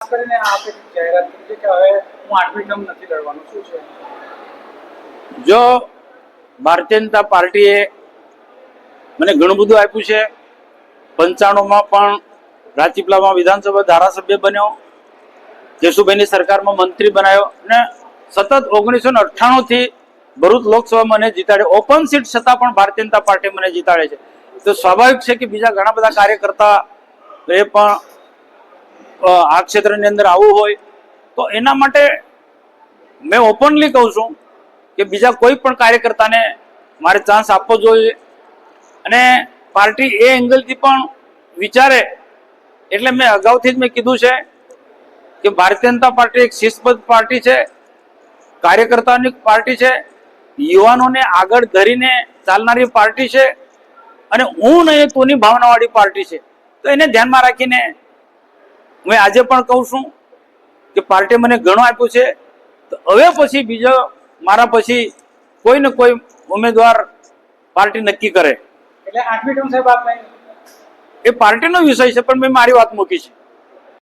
કરીને આપે જાહેરાત કરી કે હવે હું 8મી ટર્મ નથી લડવાનો, શું છે? જો ભારતીય જનતા પાર્ટીએ મને ઘણું બધું આપ્યું છે. 95માં પણ રાજપીપળામાં વિધાનસભા ધારાસભ્ય બન્યો, જશુભાઈની સરકારમાં મંત્રી બનાવ્યો અને સતત 1998 થી ભરૂચ લોકસભામાં મને જીતાડ્યો. ઓપન સીટ છતાં પણ ભારતીય જનતા પાર્ટી મને જીતાડે છે. તો સ્વાભાવિક છે કે બીજા ઘણા બધા કાર્યકર્તા એ પણ આ ક્ષેત્રની અંદર આવવું હોય તો એના માટે મેં ઓપનલી કહું છું કે બીજા કોઈ પણ કાર્યકર્તાને મારે ચાન્સ આપવો જોઈએ. અને પાર્ટી એ એંગલથી પણ વિચારે એટલે મેં અગાઉથી જ મેં કીધું છે કે ભારતીય જનતા પાર્ટી એક શિસ્તબદ્ધ પાર્ટી છે, કાર્યકર્તાઓની પાર્ટી છે, યુવાનોને આગળ ધરીને ચાલનારી પાર્ટી છે અને હું નહીં તોની ભાવનાવાળી પાર્ટી છે. તો એને ધ્યાનમાં રાખીને હું આજે પણ કહું છું કે પાર્ટીએ મને ઘણું આપ્યું છે. તો હવે પછી બીજો મારા પછી કોઈ ને કોઈ ઉમેદવાર પાર્ટી નક્કી કરે એટલે 8મી ટર્મ સાહેબ આપ નહીં? એ પાર્ટીનો વિષય છે, પણ મેં મારી વાત મૂકી છે.